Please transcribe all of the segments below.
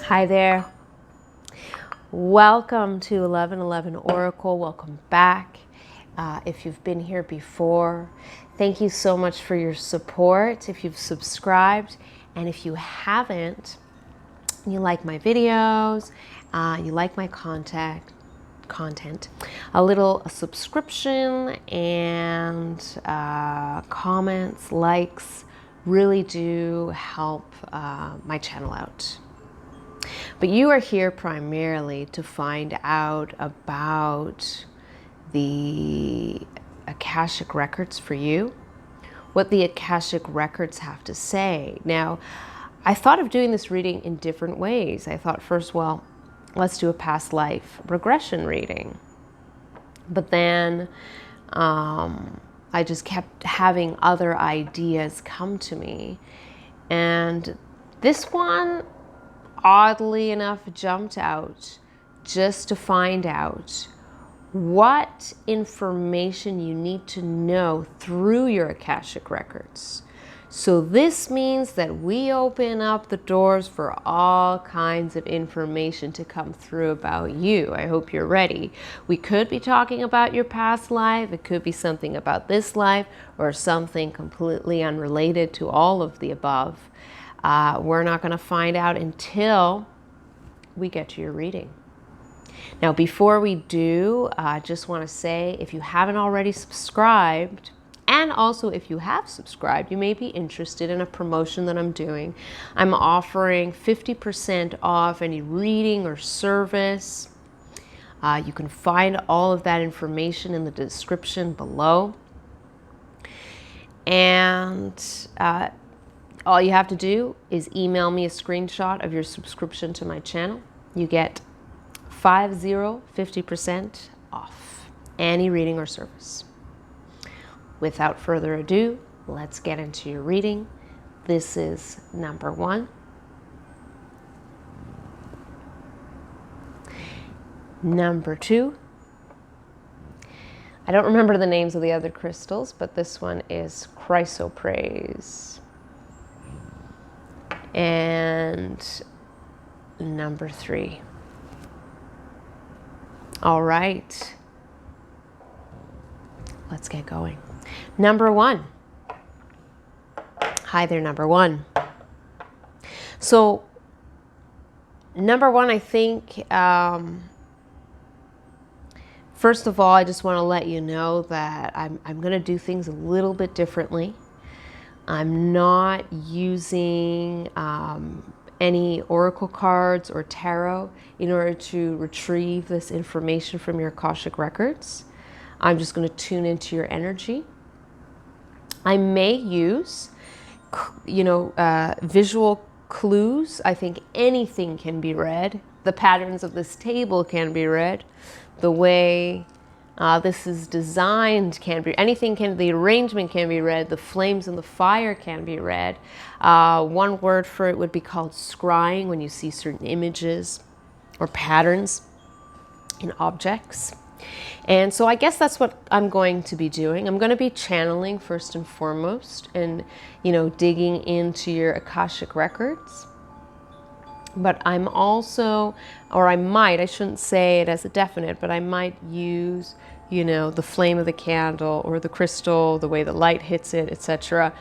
Hi there. Welcome to 1111 Oracle. Welcome back. If you've been here before, thank you so much for your support. If you've subscribed, and if you haven't, you like my videos, you like my content, a subscription and comments, likes really do help my channel out. But you are here primarily to find out about the Akashic records for you, what the Akashic records have to say. Now, I thought of doing this reading in different ways. I thought first, well, let's do a past life regression reading. But then I just kept having other ideas come to me. And this one, oddly enough, jumped out just to find out what information you need to know through your Akashic records. So this means that we open up the doors for all kinds of information to come through about you. I hope you're ready. We could be talking about your past life. It could be something about this life or something completely unrelated to all of the above. We're not going to find out until we get to your reading. Now, before we do, I just want to say, if you haven't already subscribed, and also if you have subscribed, you may be interested in a promotion that I'm doing. I'm offering 50% off any reading or service. You can find all of that information in the description below. And all you have to do is email me a screenshot of your subscription to my channel. You get 50% off any reading or service. Without further ado, let's get into your reading. This is number 1. Number 2. I don't remember the names of the other crystals, but this one is chrysoprase. And number 3. All right. Let's get going. Number 1. Hi there, number 1. So, number 1, I think, first of all, I just want to let you know that I'm going to do things a little bit differently. I'm not using any oracle cards or tarot in order to retrieve this information from your Akashic records. I'm just going to tune into your energy. I may use, visual clues. I think anything can be read. The patterns of this table can be read. The way this is designed can be, the arrangement can be read. The flames and the fire can be read. One word for it would be called scrying, when you see certain images or patterns in objects. And so I guess that's what I'm going to be doing. I'm going to be channeling first and foremost and, digging into your Akashic records. But I'm also, or I shouldn't say it as a definite, but I might use, the flame of the candle or the crystal, the way the light hits it, etc.,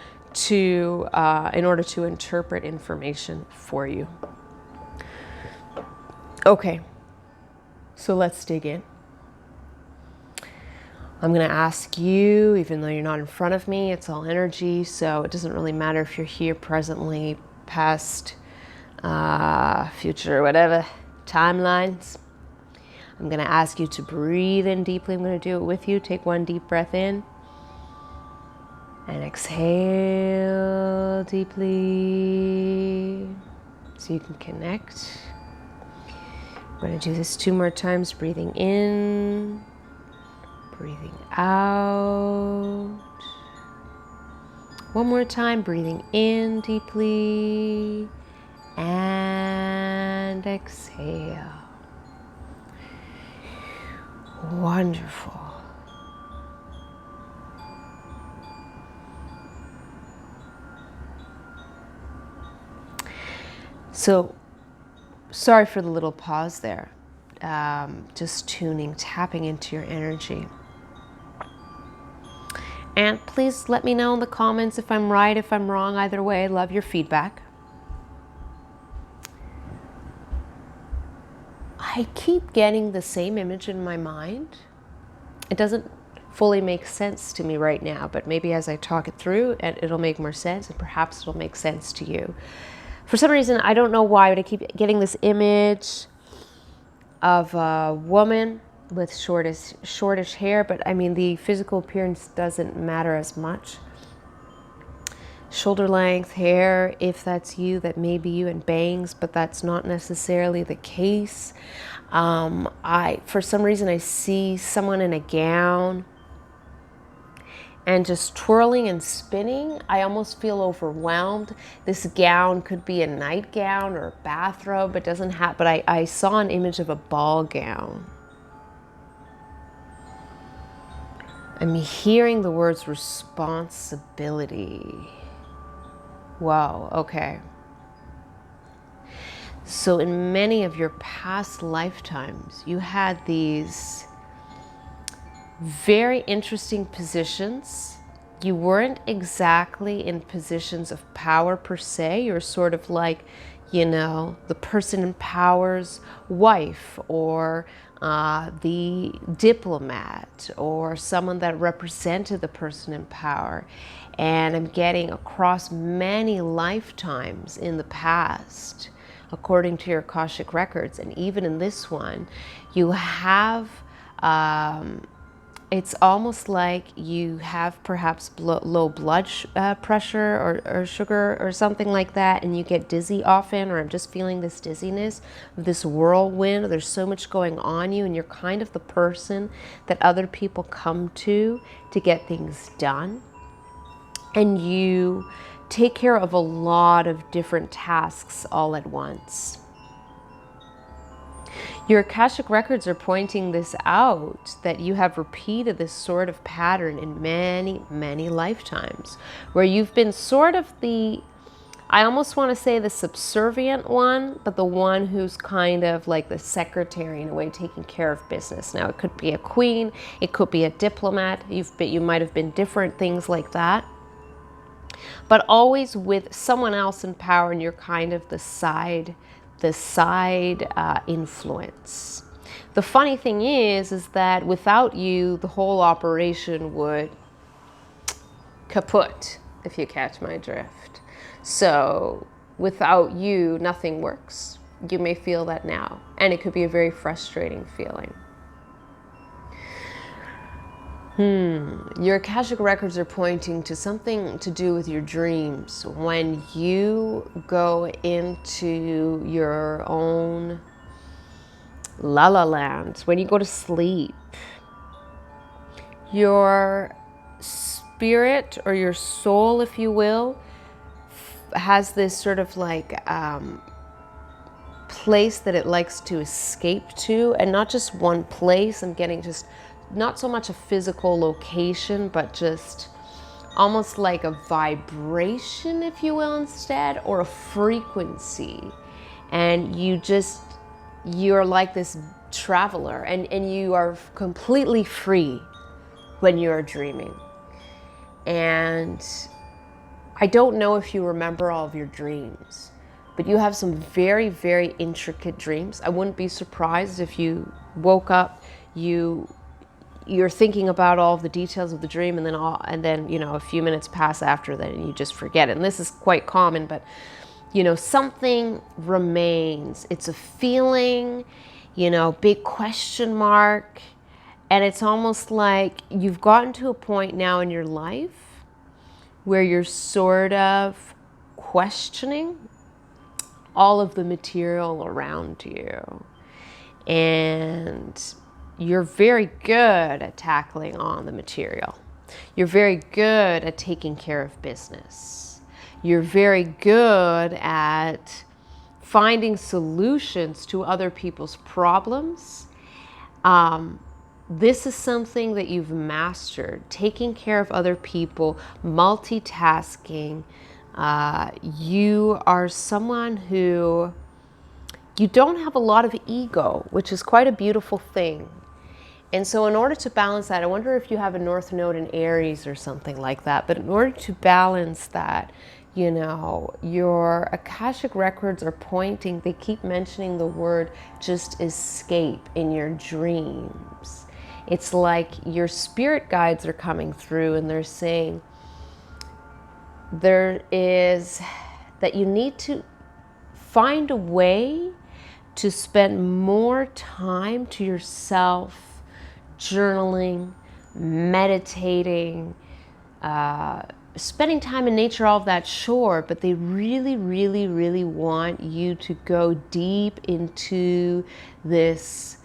in order to interpret information for you. Okay, so let's dig in. I'm going to ask you, even though you're not in front of me, it's all energy, so it doesn't really matter if you're here presently, past, future, whatever, timelines. I'm going to ask you to breathe in deeply. I'm going to do it with you. Take one deep breath in. And exhale deeply so you can connect. We're going to do this 2 more times, breathing in. Breathing out. One more time, breathing in deeply and exhale. Wonderful. So Sorry for the little pause there. Just tuning, tapping into your energy. And please let me know in the comments if I'm right, if I'm wrong. Either way, I love your feedback. I keep getting the same image in my mind. It doesn't fully make sense to me right now, but maybe as I talk it through, it'll make more sense, and perhaps it'll make sense to you. For some reason, I don't know why, but I keep getting this image of a woman with shortish hair, but I mean, the physical appearance doesn't matter as much. Shoulder length hair, if that's you, that may be you, and bangs, but that's not necessarily the case. For some reason, I see someone in a gown and just twirling and spinning. I almost feel overwhelmed. This gown could be a nightgown or a bathrobe. It doesn't have, but I saw an image of a ball gown. I'm hearing the words responsibility. Wow, okay. So in many of your past lifetimes, you had these very interesting positions. You weren't exactly in positions of power per se. You're sort of like, the person in power's wife, or the diplomat, or someone that represented the person in power. And I'm getting across many lifetimes in the past, according to your Akashic records. And even in this one, you have, it's almost like you have perhaps low blood pressure or sugar or something like that, and you get dizzy often, or I'm just feeling this dizziness, this whirlwind. There's so much going on you, and you're kind of the person that other people come to get things done. And you take care of a lot of different tasks all at once. Your Akashic records are pointing this out, that you have repeated this sort of pattern in many, many lifetimes, where you've been sort of I almost want to say the subservient one, but the one who's kind of like the secretary in a way, taking care of business. Now, it could be a queen, it could be a diplomat, you might have been different things like that. But always with someone else in power, and you're kind of the side influence. The funny thing is that without you, the whole operation would kaput, if you catch my drift. So without you, nothing works. You may feel that now, and it could be a very frustrating feeling. Your Akashic records are pointing to something to do with your dreams. When you go into your own la-la land, when you go to sleep, your spirit, or your soul, if you will, has this sort of like place that it likes to escape to, and not just one place. I'm getting just not so much a physical location, but just almost like a vibration, if you will, instead, or a frequency. And you're like this traveler, and you are completely free when you're dreaming. And I don't know if you remember all of your dreams, but you have some very, very intricate dreams. I wouldn't be surprised if you woke up, you're thinking about all of the details of the dream, and then a few minutes pass after that, and you just forget it. And this is quite common, but something remains. It's a feeling, big question mark, and it's almost like you've gotten to a point now in your life where you're sort of questioning all of the material around you, and you're very good at tackling on the material. You're very good at taking care of business. You're very good at finding solutions to other people's problems. This is something that you've mastered, taking care of other people, multitasking. You are someone who you don't have a lot of ego, which is quite a beautiful thing. And so in order to balance that, I wonder if you have a North Node in Aries or something like that, but in order to balance that, you know, your Akashic records are pointing, they keep mentioning the word just escape in your dreams. It's like your spirit guides are coming through and they're saying there is that you need to find a way to spend more time to yourself, journaling, meditating, spending time in nature, all of that, sure, but they really, really, really want you to go deep into this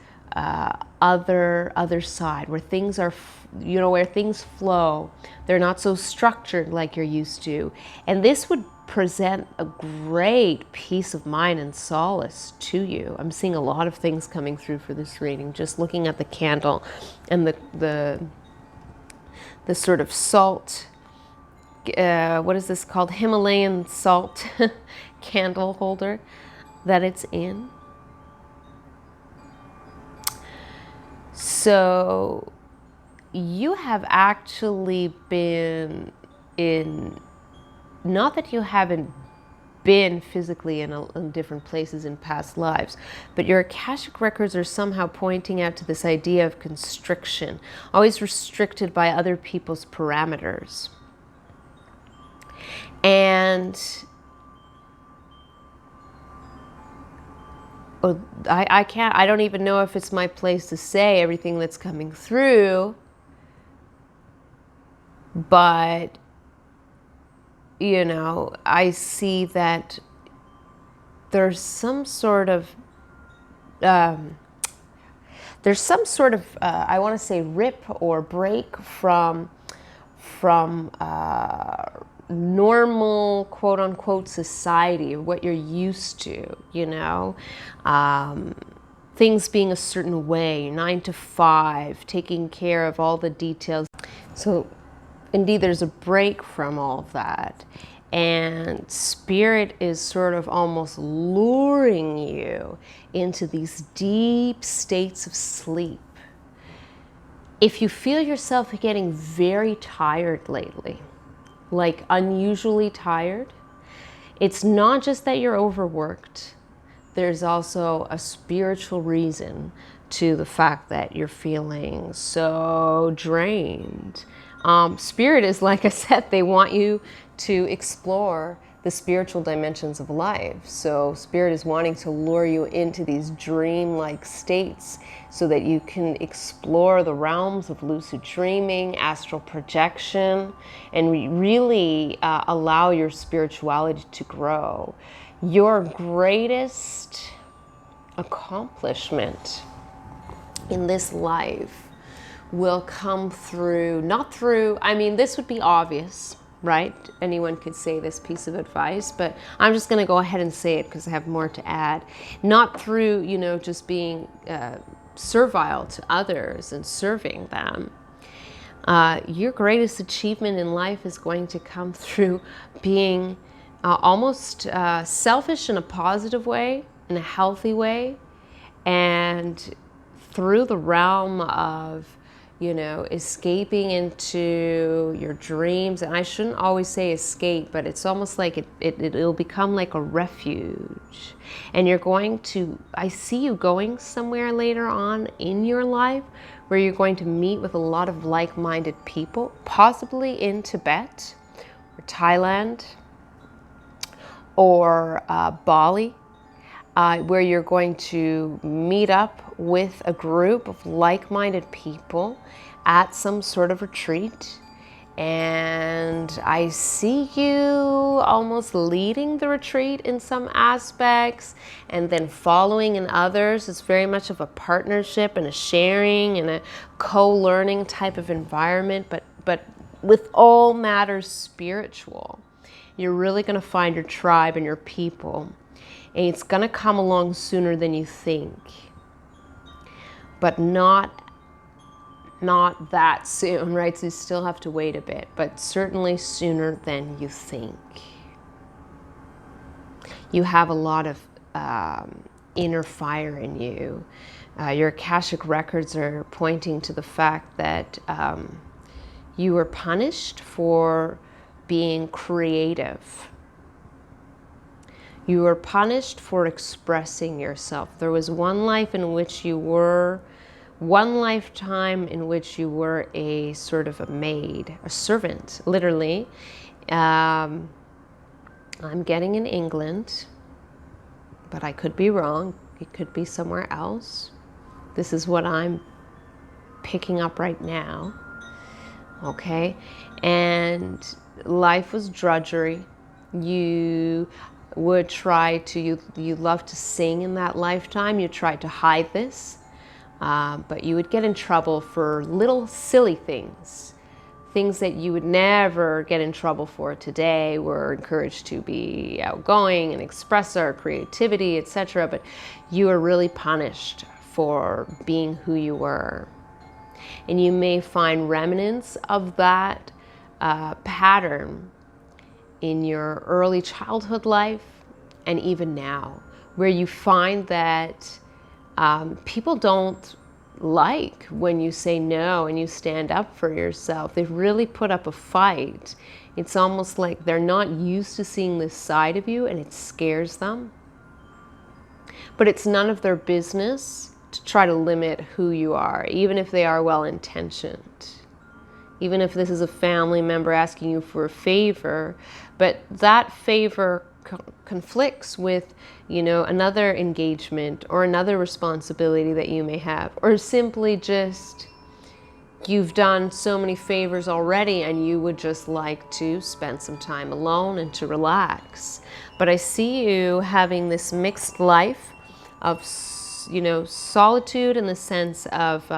other side where things are, you know, where things flow. They're not so structured like you're used to. And this would present a great peace of mind and solace to you. I'm seeing a lot of things coming through for this reading, just looking at the candle and the sort of salt, what is this called? Himalayan salt candle holder that it's in. So you have actually been in, not that you haven't been physically in different places in past lives, but your Akashic records are somehow pointing out to this idea of constriction, always restricted by other people's parameters. And I don't even know if it's my place to say everything that's coming through, but you know, I see that there's some sort of I want to say rip or break from normal, quote unquote, society, what you're used to, you know, things being a certain way, 9 to 5, taking care of all the details. So indeed, there's a break from all of that. And spirit is sort of almost luring you into these deep states of sleep. If you feel yourself getting very tired lately, like unusually tired, it's not just that you're overworked. There's also a spiritual reason to the fact that you're feeling so drained. Spirit is, like I said, they want you to explore the spiritual dimensions of life. So spirit is wanting to lure you into these dream-like states so that you can explore the realms of lucid dreaming, astral projection, and really allow your spirituality to grow. Your greatest accomplishment in this life will come through, not through, I mean, this would be obvious, right? Anyone could say this piece of advice, but I'm just going to go ahead and say it because I have more to add. Not through, you know, just being servile to others and serving them. Your greatest achievement in life is going to come through being almost selfish in a positive way, in a healthy way, and through the realm of, you know, escaping into your dreams. And I shouldn't always say escape, but it's almost like it'll become like a refuge. And you're going to, I see you going somewhere later on in your life where you're going to meet with a lot of like-minded people, possibly in Tibet or Thailand or Bali, where you're going to meet up with a group of like-minded people at some sort of retreat. And I see you almost leading the retreat in some aspects and then following in others. It's very much of a partnership and a sharing and a co-learning type of environment, but with all matters spiritual. You're really going to find your tribe and your people. And it's going to come along sooner than you think. But not that soon, right? So you still have to wait a bit, but certainly sooner than you think. You have a lot of inner fire in you. Your Akashic records are pointing to the fact that you were punished for being creative. You were punished for expressing yourself. There was one lifetime in which you were a sort of a maid, a servant, literally. I'm getting in England, but I could be wrong. It could be somewhere else. This is what I'm picking up right now. Okay? And life was drudgery. You would try to, you love to sing in that lifetime. You tried to hide this, but you would get in trouble for little silly things. Things that you would never get in trouble for today. We're encouraged to be outgoing and express our creativity, etc. But you are really punished for being who you were. And you may find remnants of that pattern in your early childhood life and even now, where you find that people don't like when you say no and you stand up for yourself. They really put up a fight. It's almost like they're not used to seeing this side of you and it scares them. But it's none of their business to try to limit who you are, even if they are well-intentioned. Even if this is a family member asking you for a favor, but that favor conflicts with, another engagement or another responsibility that you may have, or simply just you've done so many favors already and you would just like to spend some time alone and to relax. But I see you having this mixed life of, solitude in the sense of,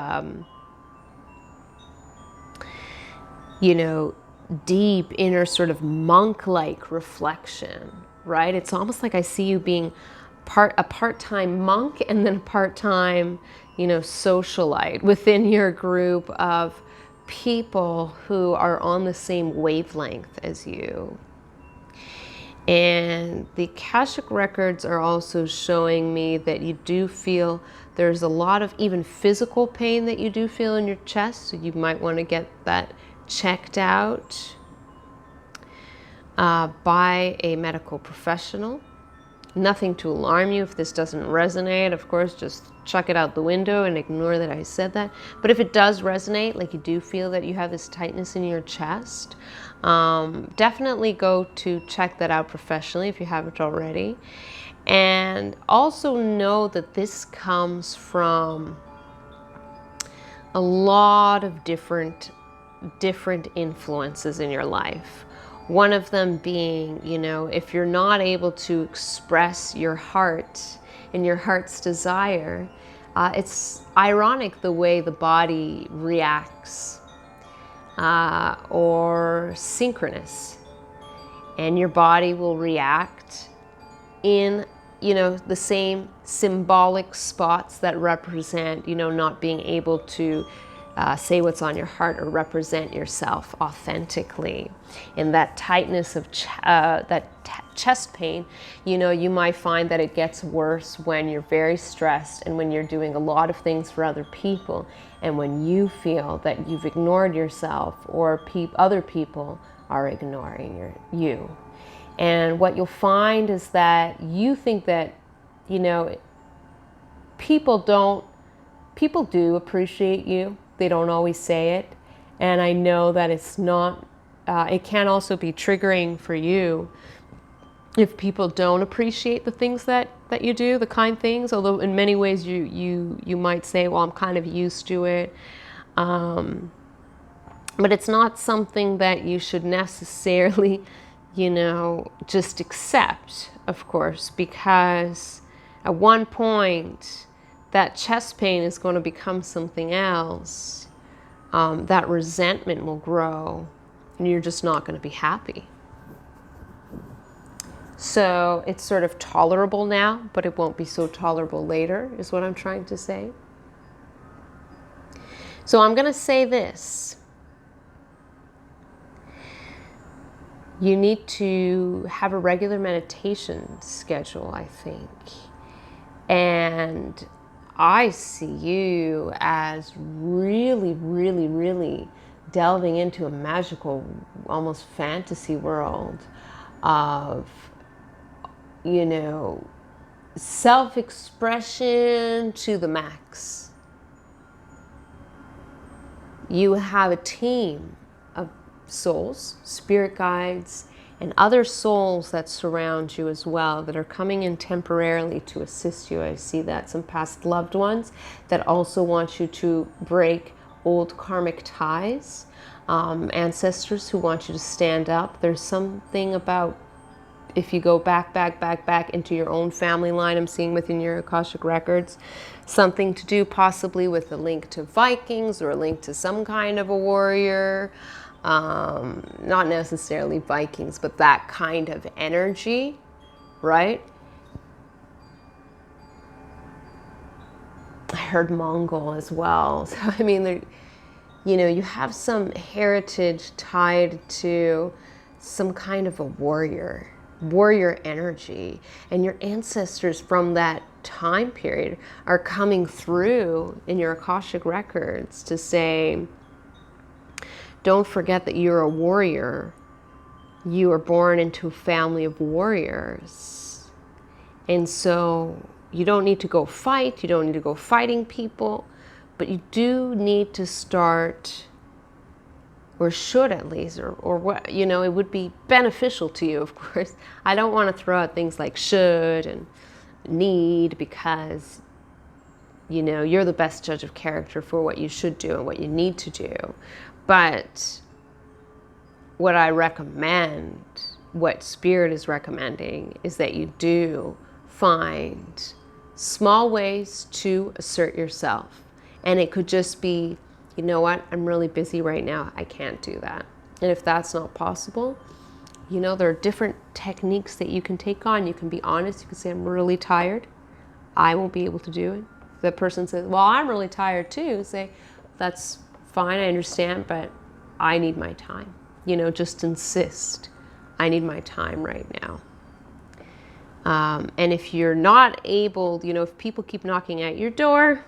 deep inner sort of monk-like reflection, right? It's almost like I see you being a part-time monk and then part-time, socialite within your group of people who are on the same wavelength as you. And the Akashic records are also showing me that you do feel there's a lot of even physical pain that you do feel in your chest, so you might want to get that checked out by a medical professional. Nothing to alarm you if this doesn't resonate. Of course, just chuck it out the window and ignore that I said that. But if it does resonate, like you do feel that you have this tightness in your chest, definitely go to check that out professionally if you haven't already. And also know that this comes from a lot of different influences in your life. One of them being, if you're not able to express your heart and your heart's desire, it's ironic the way the body reacts, or synchronous. And your body will react in, the same symbolic spots that represent, not being able to say what's on your heart or represent yourself authentically. And that tightness of chest pain, you might find that it gets worse when you're very stressed and when you're doing a lot of things for other people, and when you feel that you've ignored yourself or other people are ignoring you. And what you'll find is that you think that, people do appreciate you. They don't always say it. And I know that it's not, it can also be triggering for you if people don't appreciate the things that you do, the kind things, although in many ways you might say, well, I'm kind of used to it. But it's not something that you should necessarily, just accept, of course, because at one point that chest pain is going to become something else. That resentment will grow and you're just not going to be happy. So it's sort of tolerable now, but it won't be so tolerable later, is what I'm trying to say. So I'm going to say this. You need to have a regular meditation schedule, I think. And I see you as really, really, really delving into a magical, almost fantasy world of, you know, self-expression to the max. You have a team of souls, spirit guides, and other souls that surround you as well that are coming in temporarily to assist you. I see that some past loved ones that also want you to break old karmic ties, ancestors who want you to stand up. There's something about, if you go back into your own family line, I'm seeing within your Akashic records, something to do possibly with a link to Vikings or a link to some kind of a warrior. Not necessarily Vikings, but that kind of energy, right? I heard Mongol as well. So, I mean, you know, you have some heritage tied to some kind of a warrior energy, and your ancestors from that time period are coming through in your Akashic records to say, don't forget that you're a warrior. You were born into a family of warriors. And so you don't need to go fight. You don't need to go fighting people. But you do need to start, or should at least, or what, you know, it would be beneficial to you, of course. I don't want to throw out things like should and need, because, you know, you're the best judge of character for what you should do and what you need to do. But what I recommend, what Spirit is recommending, is that you do find small ways to assert yourself. And it could just be, you know what, I'm really busy right now, I can't do that. And if that's not possible, you know, there are different techniques that you can take on. You can be honest, you can say, I'm really tired, I won't be able to do it. If the person says, well, I'm really tired too, say, that's fine, I understand, but I need my time. You know, just insist, I need my time right now. And if you're not able, you know, if people keep knocking at your door,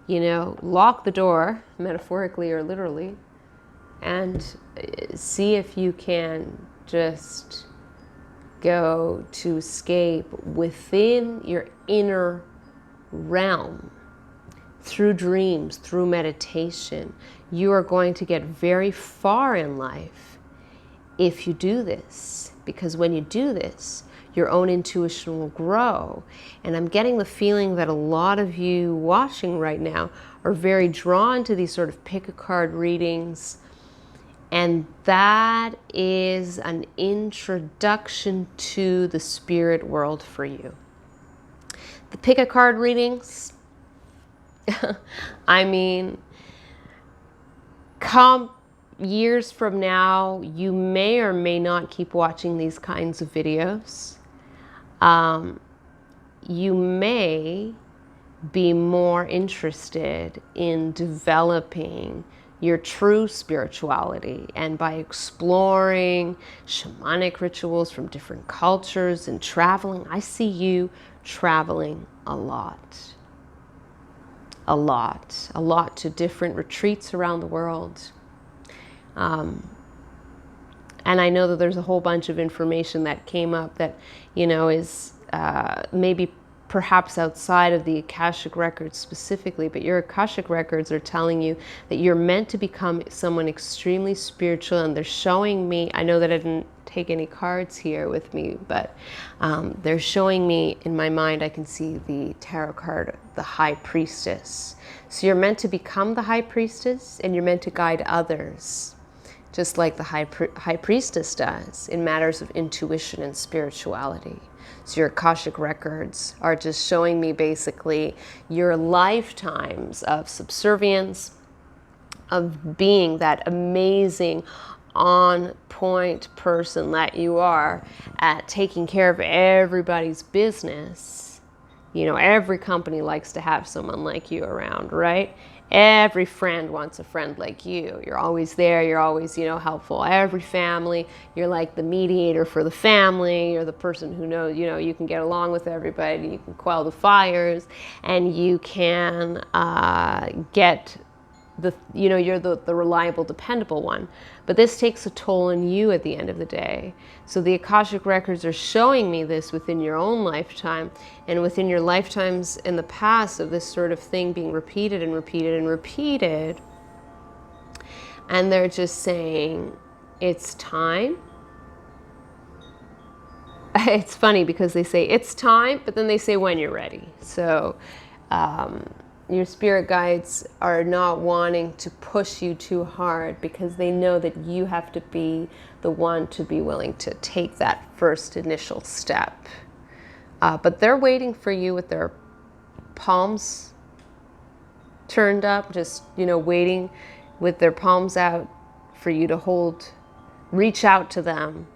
you know, lock the door, metaphorically or literally, and see if you can just go to escape within your inner realm through dreams, through meditation. You are going to get very far in life if you do this, because when you do this, your own intuition will grow. And I'm getting the feeling that a lot of you watching right now are very drawn to these sort of pick a card readings. And that is an introduction to the spirit world for you. The pick a card readings, I mean, come years from now, you may or may not keep watching these kinds of videos. You may be more interested in developing your true spirituality, and by exploring shamanic rituals from different cultures and traveling. I see you traveling a lot to different retreats around the world. And I know that there's a whole bunch of information that came up that, you know, is maybe perhaps outside of the Akashic records specifically, but your Akashic records are telling you that you're meant to become someone extremely spiritual. And they're showing me, I know that I didn't take any cards here with me, but they're showing me in my mind, I can see the tarot card, the High Priestess. So you're meant to become the High Priestess, and you're meant to guide others, just like the High Priestess does in matters of intuition and spirituality. So your Akashic records are just showing me basically your lifetimes of subservience, of being that amazing, on-point person that you are at taking care of everybody's business. You know, every company likes to have someone like you around, right? Every friend wants a friend like you. You're always there. You're always, helpful. Every family, you're like the mediator for the family. You're the person who knows, you can get along with everybody. You can quell the fires, and you can get you're the reliable, dependable one. But this takes a toll on you at the end of the day. So the Akashic records are showing me this within your own lifetime and within your lifetimes in the past of this sort of thing being repeated and repeated and repeated. And they're just saying, it's time. It's funny because they say it's time, but then they say when you're ready. So your spirit guides are not wanting to push you too hard because they know that you have to be the one to be willing to take that first initial step. But they're waiting for you with their palms turned up, just, waiting with their palms out for you to hold, reach out to them.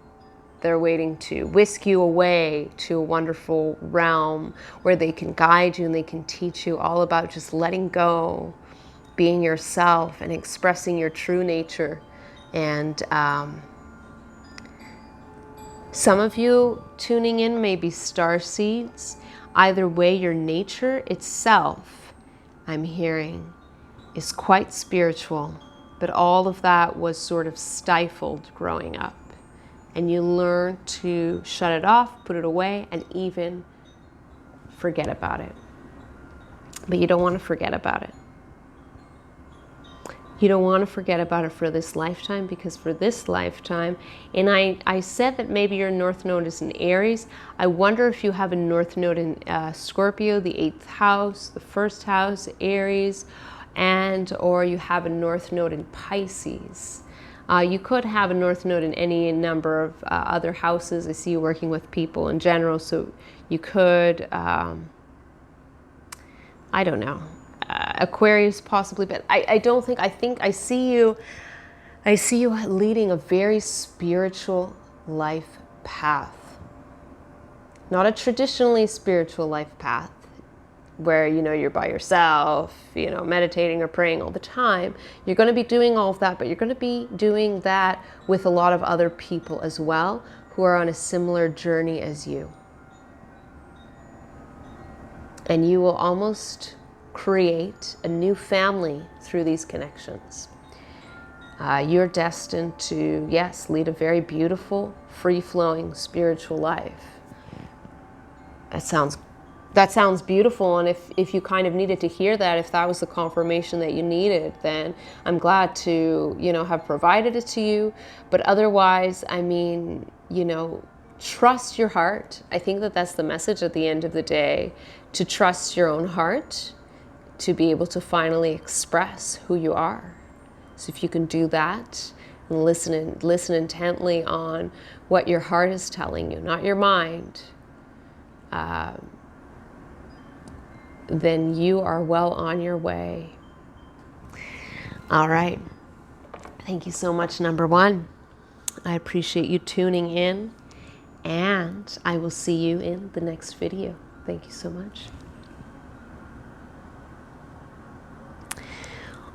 They're waiting to whisk you away to a wonderful realm where they can guide you and they can teach you all about just letting go, being yourself and expressing your true nature. And some of you tuning in may be star seeds. Either way, your nature itself, I'm hearing, is quite spiritual, but all of that was sort of stifled growing up. And you learn to shut it off, put it away, and even forget about it. But you don't want to forget about it. You don't want to forget about it for this lifetime, because for this lifetime, and I said that maybe your North Node is in Aries. I wonder if you have a North Node in Scorpio, the 8th house, the 1st house, Aries, or you have a North Node in Pisces. You could have a North Node in any number of other houses. I see you working with people in general, so you could, I don't know, Aquarius possibly, but I don't think, I see you leading a very spiritual life path. Not a traditionally spiritual life path, where you're by yourself, meditating or praying all the time. You're going to be doing all of that, but you're going to be doing that with a lot of other people as well who are on a similar journey as you. And you will almost create a new family through these connections. You're destined to, yes, lead a very beautiful, free-flowing spiritual life. That sounds beautiful, and if you kind of needed to hear that, if that was the confirmation that you needed, then I'm glad to, have provided it to you. But otherwise, trust your heart. I think that that's the message at the end of the day, to trust your own heart, to be able to finally express who you are. So if you can do that, and listen intently on what your heart is telling you, not your mind, then you are well on your way. All right. Thank you so much, number one. I appreciate you tuning in, and I will see you in the next video. Thank you so much.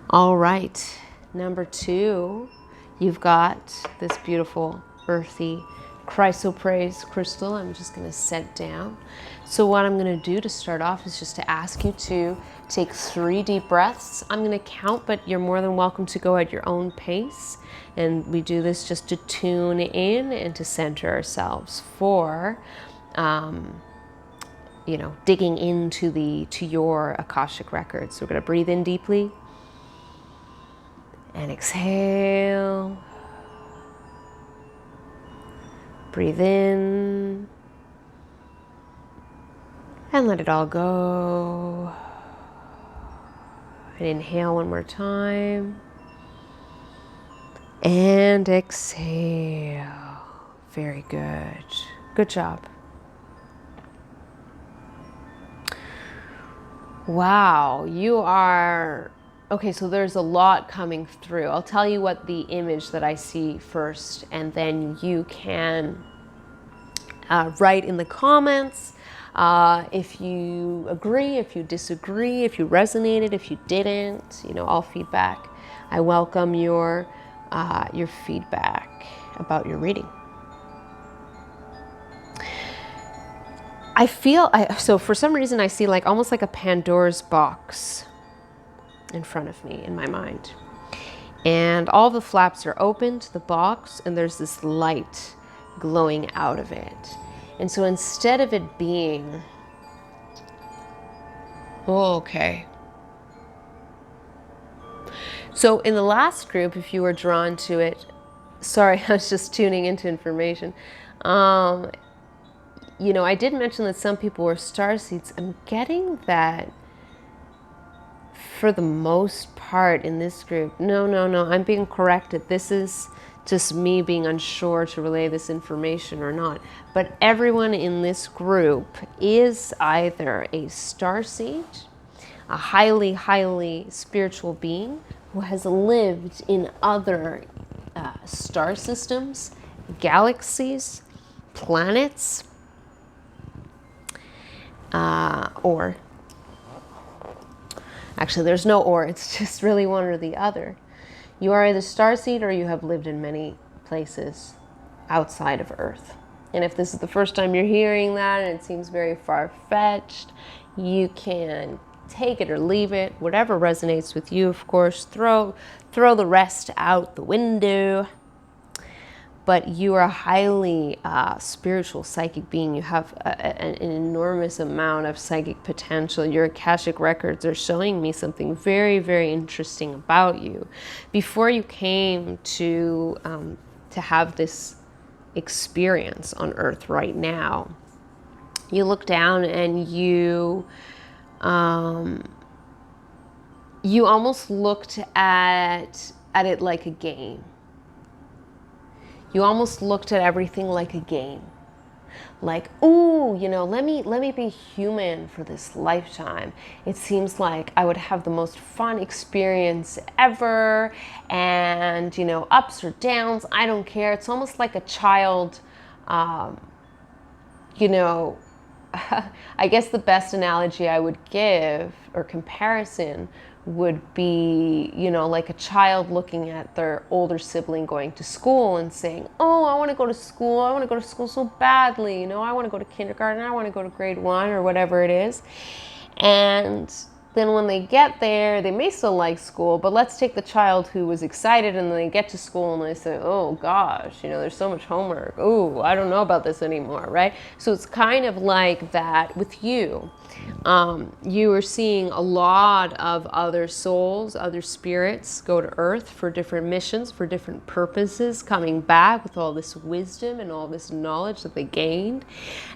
All right. Number two, you've got this beautiful earthy chrysoprase crystal. I'm just going to set down. So what I'm going to do to start off is just to ask you to take 3 deep breaths. I'm going to count, but you're more than welcome to go at your own pace. And we do this just to tune in and to center ourselves for, digging to your Akashic records. So we're going to breathe in deeply and exhale. Breathe in and let it all go. And inhale one more time. And exhale. Very good. Good job. Wow, you are... Okay, so there's a lot coming through. I'll tell you what the image that I see first, and then you can write in the comments if you agree, if you disagree, if you resonated, if you didn't, all feedback. I welcome your feedback about your reading. So for some reason I see almost like a Pandora's box in front of me in my mind. And all the flaps are open to the box and there's this light glowing out of it. And so instead of it being, okay. So in the last group, if you were drawn to it, sorry, I was just tuning into information. I did mention that some people were starseeds. I'm getting that for the most part in this group. No, I'm being corrected. This is just me being unsure to relay this information or not. But everyone in this group is either a starseed, a highly, highly spiritual being who has lived in other star systems, galaxies, planets, or actually there's no or, it's just really one or the other. You are either starseed or you have lived in many places outside of Earth. And if this is the first time you're hearing that and it seems very far-fetched, you can take it or leave it, whatever resonates with you, of course. Throw the rest out the window. But you are a highly spiritual psychic being. You have an enormous amount of psychic potential. Your Akashic records are showing me something very, very interesting about you. Before you came to have this experience on Earth right now, you look down and you almost looked at it like a game. You almost looked at everything like a game. Like, ooh, let me be human for this lifetime. It seems like I would have the most fun experience ever. And, ups or downs, I don't care. It's almost like a child, I guess the best analogy I would give or comparison would be, like a child looking at their older sibling going to school and saying, oh, I want to go to school. I want to go to school so badly. I want to go to kindergarten. I want to go to grade 1 or whatever it is. And then when they get there, they may still like school, but let's take the child who was excited and then they get to school and they say, oh gosh, there's so much homework. Oh, I don't know about this anymore, right? So it's kind of like that with you. You are seeing a lot of other souls, other spirits go to Earth for different missions, for different purposes, coming back with all this wisdom and all this knowledge that they gained.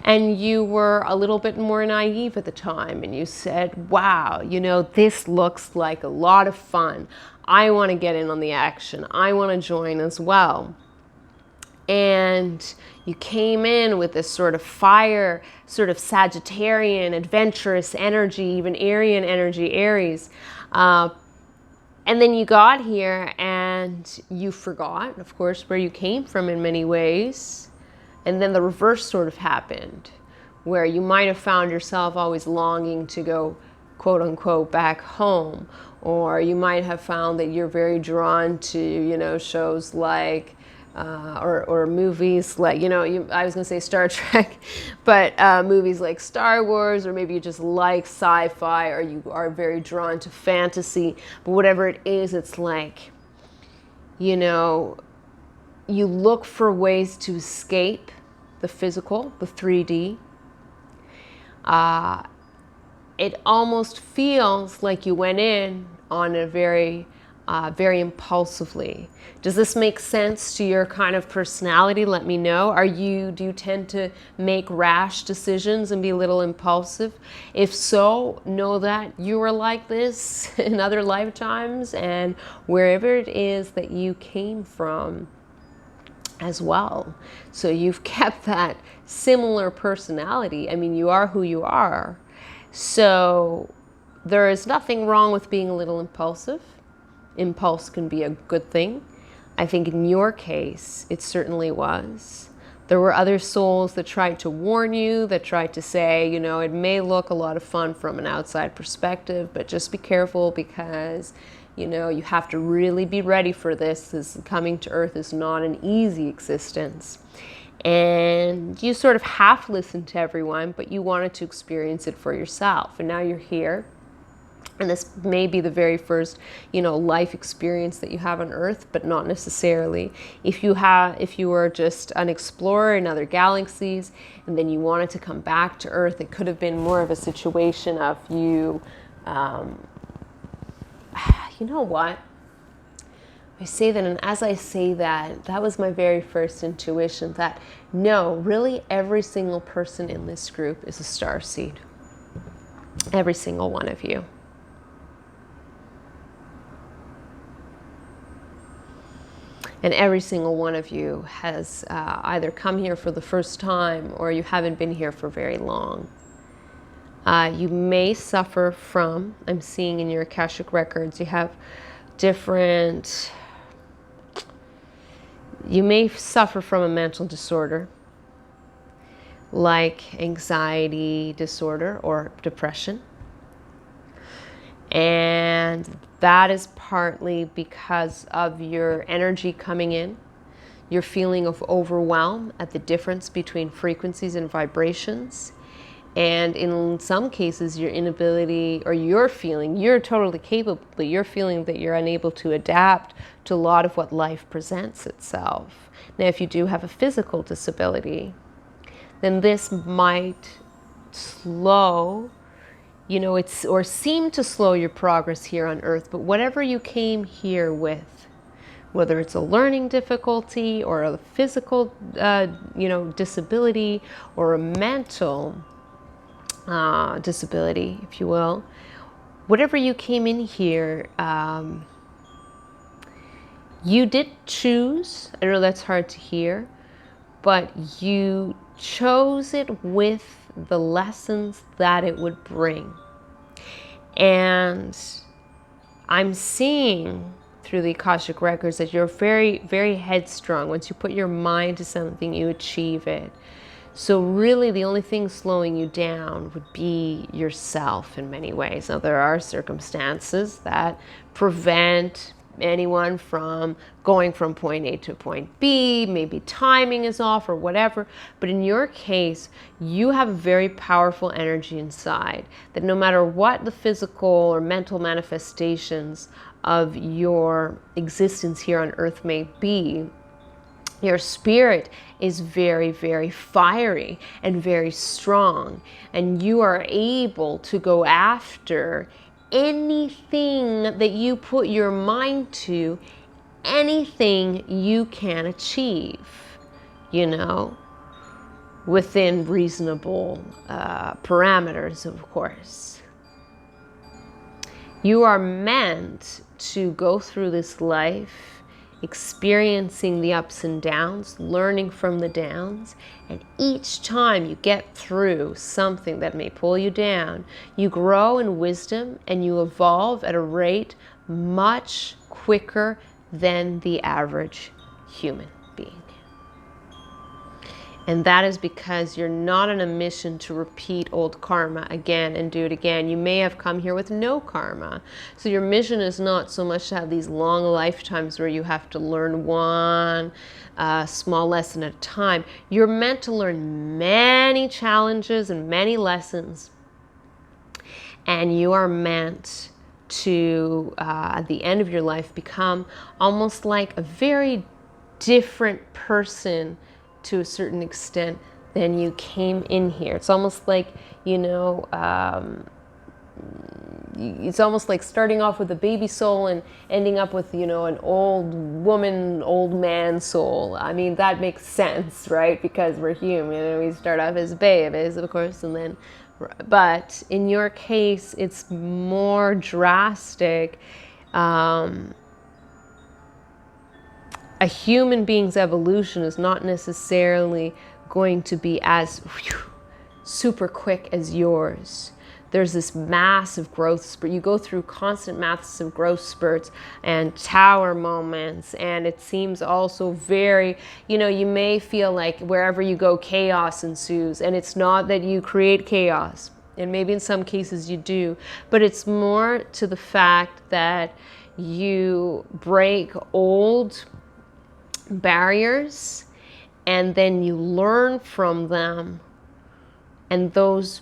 And you were a little bit more naive at the time and you said, wow, this looks like a lot of fun. I want to get in on the action. I want to join as well. And you came in with this sort of fire, sort of Sagittarian, adventurous energy, even Aryan energy, Aries. And then you got here and you forgot, of course, where you came from in many ways. And then the reverse sort of happened, where you might have found yourself always longing to go, quote unquote, back home. Or you might have found that you're very drawn to, shows like, or movies like, I was going to say Star Trek, but movies like Star Wars, or maybe you just like sci-fi, or you are very drawn to fantasy. But whatever it is, it's like, you look for ways to escape the physical, the 3D. It almost feels like you went in on a very impulsively. Does this make sense to your kind of personality? Let me know. Do you tend to make rash decisions and be a little impulsive? If so, know that you were like this in other lifetimes and wherever it is that you came from as well. So you've kept that similar personality. I mean, you are who you are. So there is nothing wrong with being a little impulsive. Impulse can be a good thing. I think in your case, it certainly was. There were other souls that tried to warn you, that tried to say, you know, it may look a lot of fun from an outside perspective, but just be careful because, you know, you have to really be ready for this. This coming to Earth is not an easy existence. And you sort of half listened to everyone, but you wanted to experience it for yourself. And now you're here. And this may be the very first, you know, life experience that you have on Earth, but not necessarily. If you were just an explorer in other galaxies, and then you wanted to come back to Earth, it could have been more of a situation of you, you know what? I say that, and as I say that, that was my very first intuition that no, really every single person in this group is a starseed. Every single one of you. And every single one of you has either come here for the first time or you haven't been here for very long. You may suffer from, I'm seeing in your Akashic records, you have different, you may suffer from a mental disorder like anxiety disorder or depression. And that is partly because of your energy coming in, your feeling of overwhelm at the difference between frequencies and vibrations. And in some cases, your inability, or you're totally capable, but you're feeling that you're unable to adapt to a lot of what life presents itself. Now, if you do have a physical disability, then this might slow, you know, or seem to slow your progress here on Earth. But whatever you came here with, whether it's a learning difficulty or a physical, you know, disability or a mental disability, if you will, whatever you came in here, you did choose. I know that's hard to hear, but you chose it with the lessons that it would bring. And I'm seeing through the Akashic records that you're very, very headstrong. Once you put your mind to something, you achieve it. So really the only thing slowing you down would be yourself in many ways. Now there are circumstances that prevent anyone from going from point A to point B, maybe timing is off or whatever, but in your case, you have a very powerful energy inside that no matter what the physical or mental manifestations of your existence here on Earth may be, your spirit is very, very fiery and very strong, and you are able to go after anything that you put your mind to, anything you can achieve, you know, within reasonable parameters, of course. You are meant to go through this life experiencing the ups and downs, learning from the downs, and each time you get through something that may pull you down, you grow in wisdom and you evolve at a rate much quicker than the average human being. And that is because you're not on a mission to repeat old karma again and do it again. You may have come here with no karma. So your mission is not so much to have these long lifetimes where you have to learn one small lesson at a time. You're meant to learn many challenges and many lessons. And you are meant to, at the end of your life, become almost like a very different person to a certain extent than you came in here. It's almost like, you know, it's almost like starting off with a baby soul and ending up with, you know, an old woman, old man soul. I mean, that makes sense, right? Because we're human and we start off as babies, of course, and then, but in your case, it's more drastic. A human being's evolution is not necessarily going to be as super quick as yours. there's this massive growth spurt. You go through constant massive growth spurts and tower moments, and it seems also very, you know, you may feel like wherever you go, chaos ensues, and it's not that you create chaos, and maybe in some cases you do, but it's more to the fact that you break old barriers and then you learn from them, and those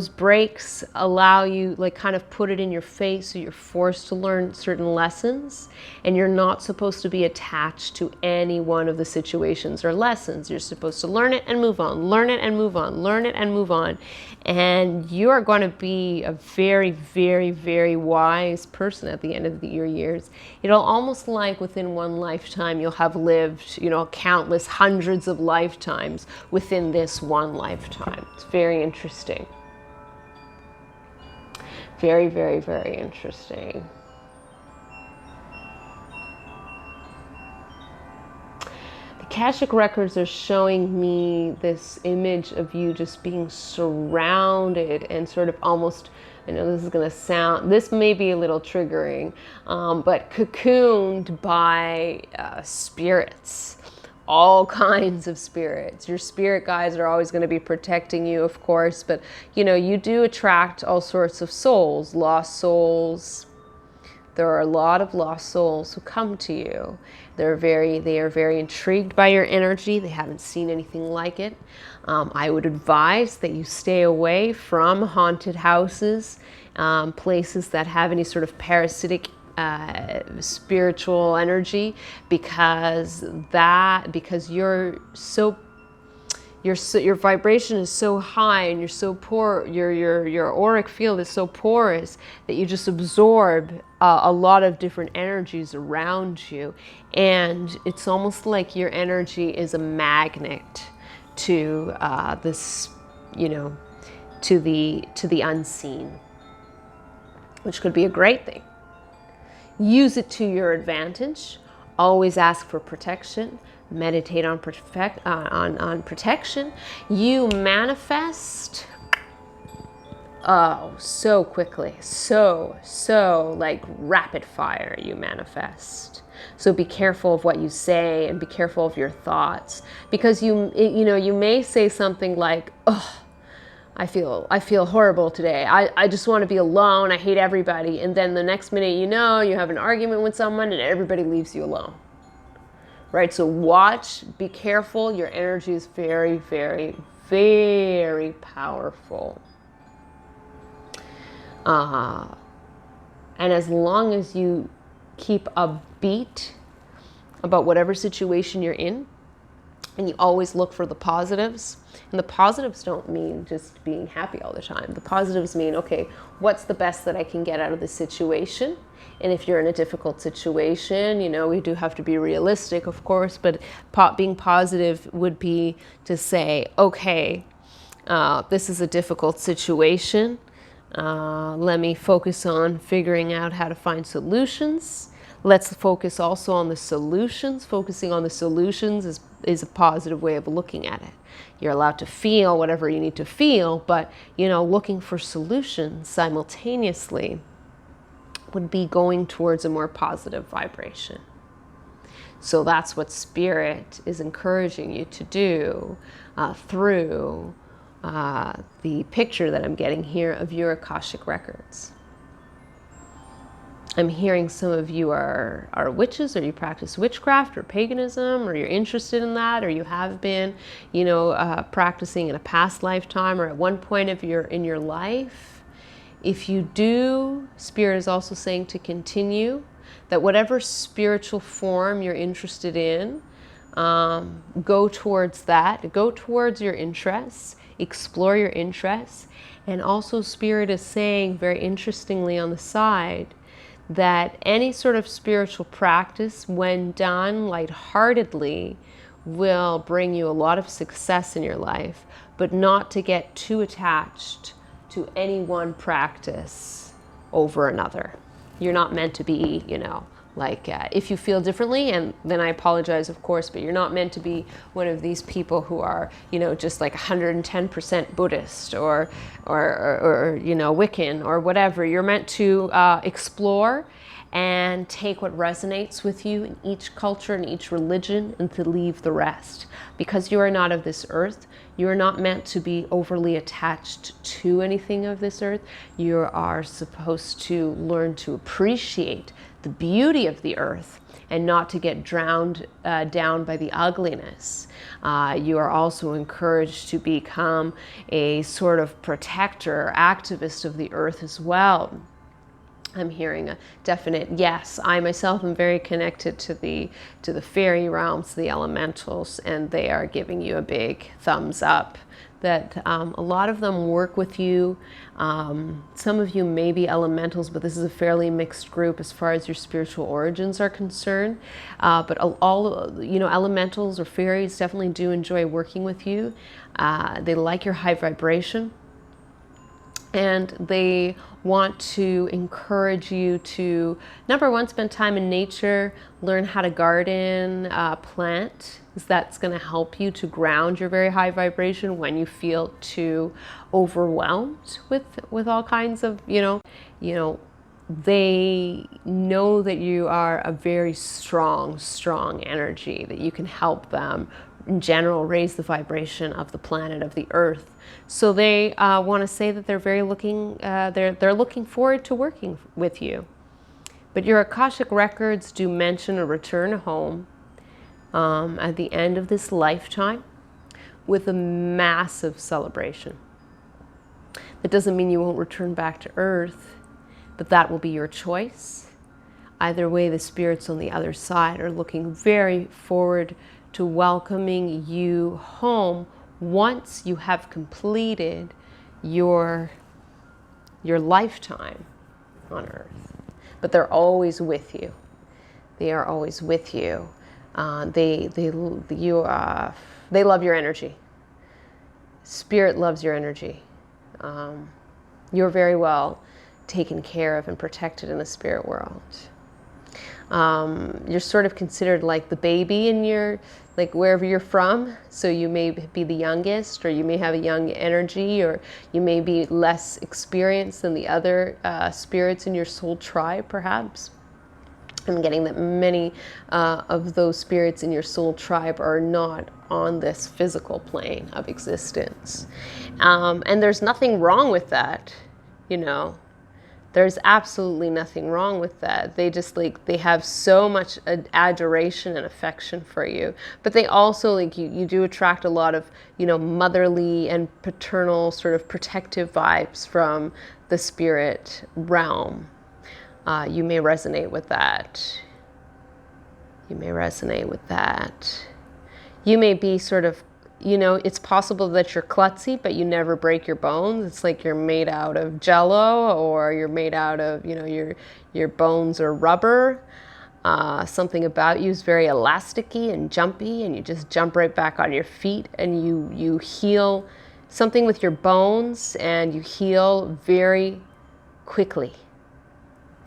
breaks allow you, like, kind of put it in your face, so you're forced to learn certain lessons, and you're not supposed to be attached to any one of the situations or lessons. You're supposed to learn it and move on, learn it and move on, learn it and move on, and you are going to be a very, very, very wise person at the end of your years. It'll almost like within one lifetime you'll have lived, you know, countless hundreds of lifetimes within this one lifetime. It's very interesting. Very, very, very interesting. The Akashic records are showing me this image of you just being surrounded and sort of almost, I know this is going to sound, this may be a little triggering, but cocooned by spirits. All kinds of spirits. Your spirit guides are always going to be protecting you, of course, but you know, you do attract all sorts of souls, lost souls. There are a lot of lost souls who come to you. They are very intrigued by your energy. They haven't seen anything like it. I would advise that you stay away from haunted houses, places that have any sort of parasitic spiritual energy, because your vibration is so high and you're so poor, your auric field is so porous that you just absorb a lot of different energies around you, and it's almost like your energy is a magnet to this, you know, to the unseen, which could be a great thing. Use it to your advantage. Always ask for protection. Meditate on protection. You manifest so quickly, so like rapid fire. You manifest. So be careful of what you say and be careful of your thoughts, because you may say something like, "Oh, I feel horrible today. I just want to be alone. I hate everybody." And then the next minute, you know, you have an argument with someone and everybody leaves you alone. Right? So watch, be careful. Your energy is very, very, very powerful. And as long as you keep a beat about whatever situation you're in, and you always look for the positives. And the positives don't mean just being happy all the time. The positives mean, okay, what's the best that I can get out of this situation? And if you're in a difficult situation, you know, we do have to be realistic, of course, but being positive would be to say, okay, this is a difficult situation. Let me focus on figuring out how to find solutions. Let's focus also on the solutions. Focusing on the solutions is a positive way of looking at it. You're allowed to feel whatever you need to feel, but, you know, looking for solutions simultaneously would be going towards a more positive vibration. So that's what Spirit is encouraging you to do through the picture that I'm getting here of your Akashic records. I'm hearing some of you are witches, or you practice witchcraft or paganism, or you're interested in that, or you have been, you know, practicing in a past lifetime or at one point in your life. If you do, Spirit is also saying to continue, that whatever spiritual form you're interested in, go towards that, go towards your interests, explore your interests. And also Spirit is saying, very interestingly on the side, that any sort of spiritual practice, when done lightheartedly, will bring you a lot of success in your life, but not to get too attached to any one practice over another. You're not meant to be, you know, Like if you feel differently, and then I apologize, of course, but you're not meant to be one of these people who are, just like 110% Buddhist or Wiccan or whatever. You're meant to explore and take what resonates with you in each culture and each religion, and to leave the rest. Because you are not of this earth, you are not meant to be overly attached to anything of this earth. You are supposed to learn to appreciate the beauty of the earth and not to get drowned down by the ugliness. You are also encouraged to become a sort of protector, activist of the earth as well. I'm hearing a definite yes. I myself am very connected to the fairy realms, the elementals, and they are giving you a big thumbs up that a lot of them work with you. Some of you may be elementals, but this is a fairly mixed group as far as your spiritual origins are concerned. But all elementals or fairies definitely do enjoy working with you. They like your high vibration. And they want to encourage you to, number one, spend time in nature, learn how to garden, plant, because that's going to help you to ground your very high vibration when you feel too overwhelmed with all kinds of, they know that you are a very strong energy, that you can help them in general raise the vibration of the planet, of the earth. So they want to say that they're very they're looking forward to working with you. But your Akashic records do mention a return home at the end of this lifetime with a massive celebration. That doesn't mean you won't return back to earth, but that will be your choice. Either way, the spirits on the other side are looking very forward to welcoming you home once you have completed your lifetime on earth. But they're always with you. They are always with you. They love your energy. Spirit loves your energy. You're very well taken care of and protected in the spirit world. You're sort of considered like the baby in your, like wherever you're from. So you may be the youngest, or you may have a young energy, or you may be less experienced than the other spirits in your soul tribe, perhaps. I'm getting that many of those spirits in your soul tribe are not on this physical plane of existence. And there's nothing wrong with that, There's absolutely nothing wrong with that. They just they have so much adoration and affection for you. But they also you do attract a lot of, motherly and paternal sort of protective vibes from the spirit realm. You may resonate with that. You may resonate with that. You may be sort of, it's possible that you're klutzy, but you never break your bones. It's like you're made out of jello, or you're made out of, your bones are rubber. Something about you is very elasticy and jumpy, and you just jump right back on your feet, and you heal something with your bones, and you heal very quickly.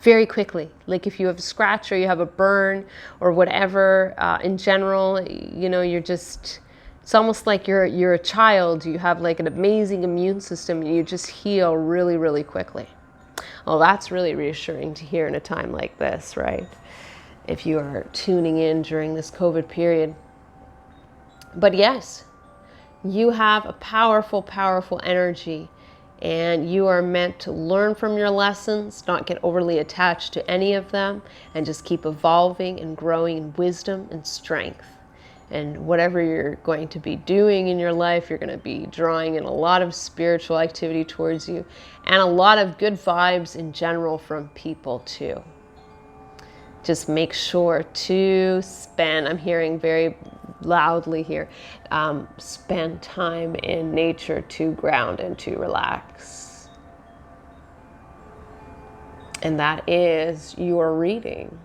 Very quickly. Like if you have a scratch or you have a burn or whatever, in general, you're just... It's almost like you're a child. You have like an amazing immune system, and you just heal really, really quickly. Well, that's really reassuring to hear in a time like this, right? If you are tuning in during this COVID period. But yes, you have a powerful, powerful energy, and you are meant to learn from your lessons, not get overly attached to any of them, and just keep evolving and growing in wisdom and strength. And whatever you're going to be doing in your life, you're going to be drawing in a lot of spiritual activity towards you, and a lot of good vibes in general from people too. Just make sure to spend, I'm hearing very loudly here, spend time in nature to ground and to relax. And that is your reading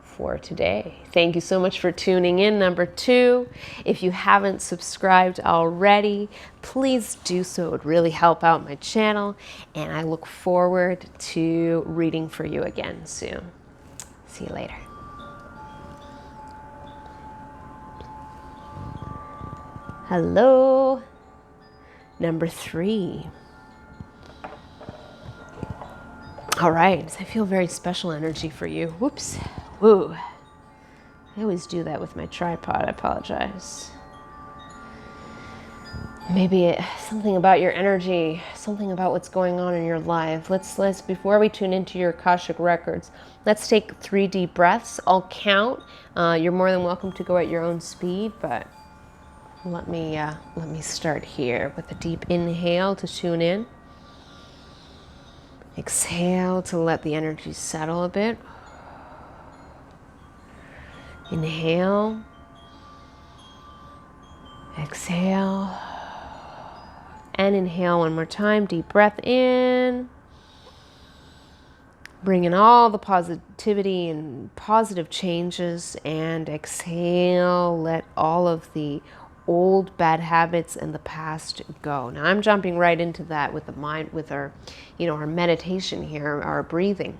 for today. Thank you so much for tuning in. Number 2, if you haven't subscribed already, please do so. It would really help out my channel, and I look forward to reading for you again soon. See you later. Hello. Number 3. All right, I feel very special energy for you. Whoops. Woo. I always do that with my tripod. I apologize. Maybe something about your energy, something about what's going on in your life. Let's before we tune into your Akashic records, let's take 3 deep breaths. I'll count. You're more than welcome to go at your own speed, but let me start here with a deep inhale to tune in. Exhale to let the energy settle a bit. Inhale. Exhale. And inhale one more time. Deep breath in. Bring in all the positivity and positive changes. And exhale. Let all of the old bad habits and the past go. Now I'm jumping right into that with the mind, with our, our meditation here, our breathing.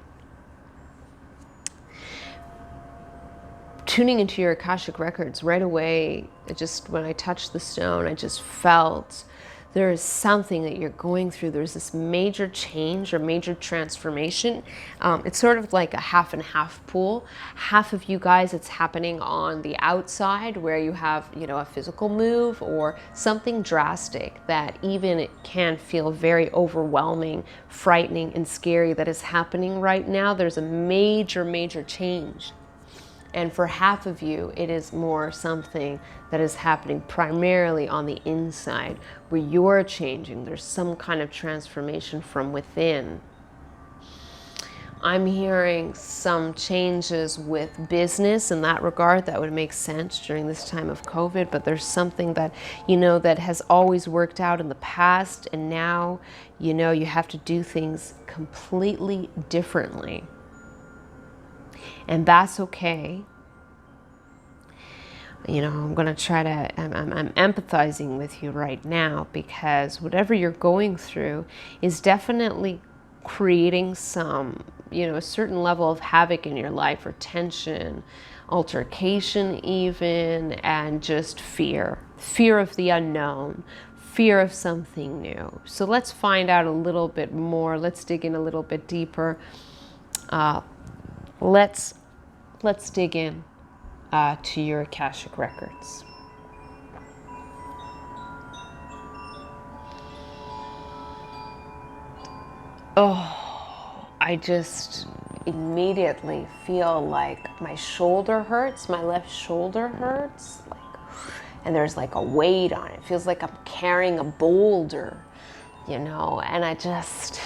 Tuning into your Akashic records right away, when I touched the stone, I just felt there is something that you're going through. There's this major change or major transformation. It's sort of like a half and half pool. Half of you guys, it's happening on the outside where you have, a physical move or something drastic that even it can feel very overwhelming, frightening, and scary that is happening right now. There's a major, major change. And for half of you, it is more something that is happening primarily on the inside, where you're changing. There's some kind of transformation from within. I'm hearing some changes with business in that regard. That would make sense during this time of COVID, but there's something that, that has always worked out in the past, and now, you have to do things completely differently. And that's okay. I'm going to try to, I'm empathizing with you right now, because whatever you're going through is definitely creating some, a certain level of havoc in your life, or tension, altercation even, and just fear of the unknown, fear of something new. So let's find out a little bit more. Let's dig in a little bit deeper. Let's dig in to your Akashic records. Oh, I just immediately feel like my shoulder hurts, my left shoulder hurts, and there's like a weight on it. It feels like I'm carrying a boulder, and I just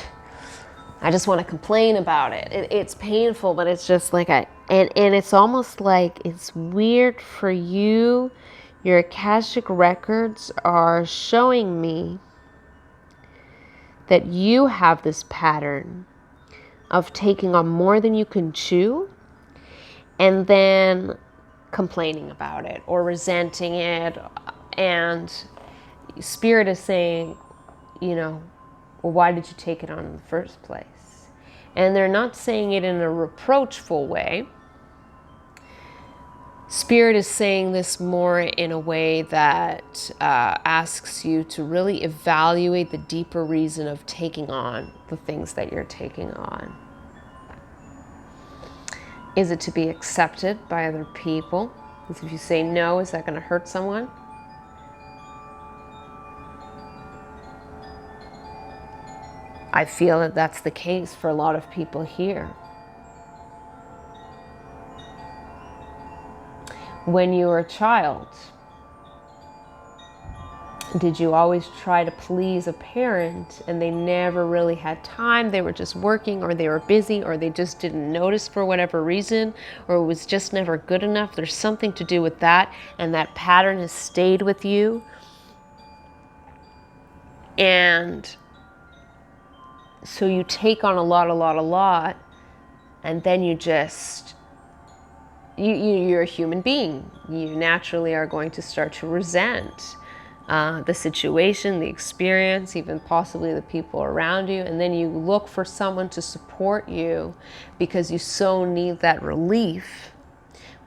want to complain about it. It's painful, but it's just like and it's almost like it's weird for you. Your Akashic records are showing me that you have this pattern of taking on more than you can chew and then complaining about it or resenting it. And Spirit is saying, well, why did you take it on in the first place? And they're not saying it in a reproachful way. Spirit is saying this more in a way that asks you to really evaluate the deeper reason of taking on the things that you're taking on. Is it to be accepted by other people? Because if you say no, is that going to hurt someone? I feel that that's the case for a lot of people here. When you were a child, did you always try to please a parent and they never really had time? They were just working, or they were busy, or they just didn't notice for whatever reason, or it was just never good enough. There's something to do with that, and that pattern has stayed with you. And so you take on a lot, and then you just, you're a human being. You naturally are going to start to resent the situation, the experience, even possibly the people around you, and then you look for someone to support you because you so need that relief,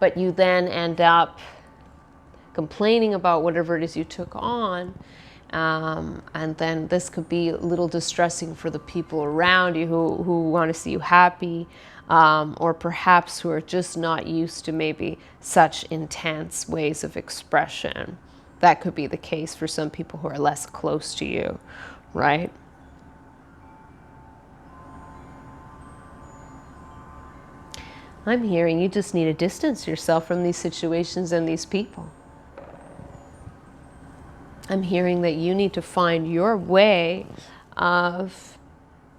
but you then end up complaining about whatever it is you took on. And then this could be a little distressing for the people around you who want to see you happy, or perhaps who are just not used to maybe such intense ways of expression. That could be the case for some people who are less close to you, right? I'm hearing you just need to distance yourself from these situations and these people. I'm hearing that you need to find your way of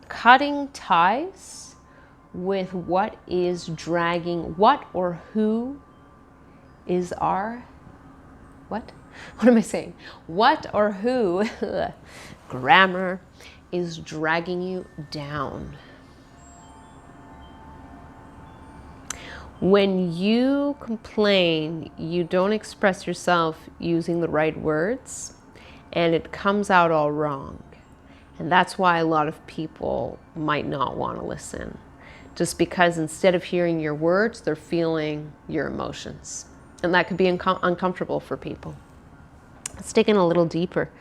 cutting ties with what is dragging, what or who is our, what? What am I saying? What or who, grammar, is dragging you down. When you complain, you don't express yourself using the right words, and it comes out all wrong. And that's why a lot of people might not want to listen. Just because instead of hearing your words, they're feeling your emotions. And that could be uncomfortable for people. Let's dig in a little deeper.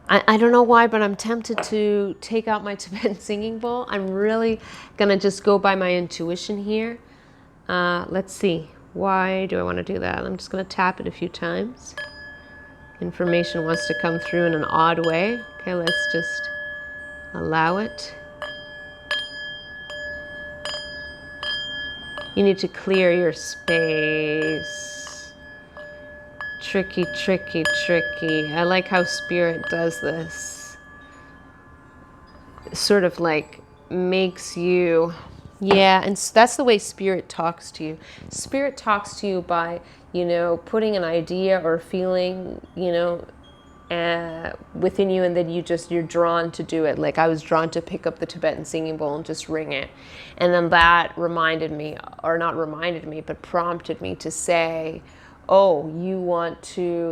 I don't know why, but I'm tempted to take out my Tibetan singing bowl. I'm really going to just go by my intuition here. Let's see. Why do I want to do that? I'm just going to tap it a few times. Information wants to come through in an odd way. Okay, let's just allow it. You need to clear your space. Tricky, tricky, tricky. I like how Spirit does this. Sort of like makes you, yeah, and that's the way Spirit talks to you. Spirit talks to you by, putting an idea or feeling, within you, and then you're drawn to do it. Like I was drawn to pick up the Tibetan singing bowl and just ring it. And then that reminded me, or not reminded me, but prompted me to say, oh,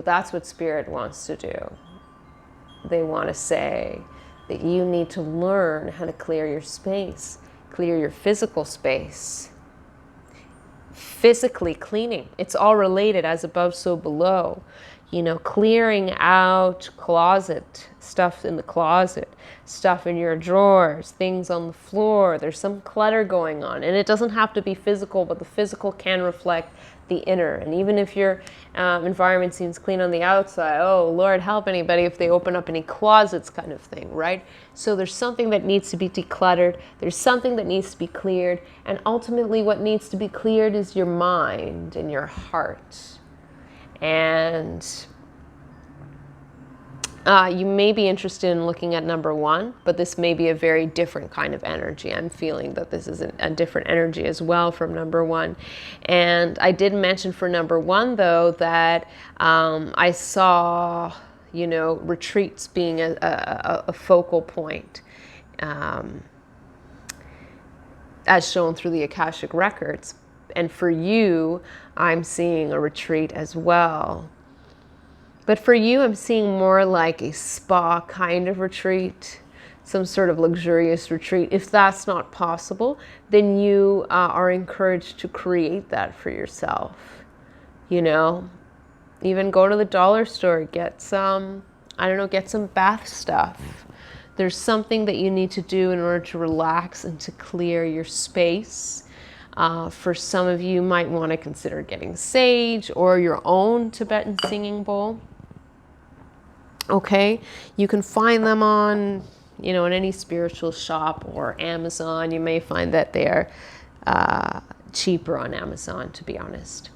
that's what Spirit wants to do. They want to say that you need to learn how to clear your space, clear your physical space. Physically cleaning. It's all related, as above, so below. Clearing out stuff in the closet, stuff in your drawers, things on the floor. There's some clutter going on. And it doesn't have to be physical, but the physical can reflect the inner. And even if your environment seems clean on the outside, oh, Lord, help anybody if they open up any closets kind of thing, right? So there's something that needs to be decluttered. There's something that needs to be cleared. And ultimately what needs to be cleared is your mind and your heart. And you may be interested in looking at number 1, but this may be a very different kind of energy. I'm feeling that this is a different energy as well from number 1. And I did mention for number 1, though, that I saw, retreats being a focal point, as shown through the Akashic records. And for you, I'm seeing a retreat as well. But for you, I'm seeing more like a spa kind of retreat, some sort of luxurious retreat. If that's not possible, then you are encouraged to create that for yourself. Even go to the dollar store, get some bath stuff. There's something that you need to do in order to relax and to clear your space. For some of you, might want to consider getting sage or your own Tibetan singing bowl. Okay, you can find them on, in any spiritual shop or Amazon. You may find that they're cheaper on Amazon, to be honest.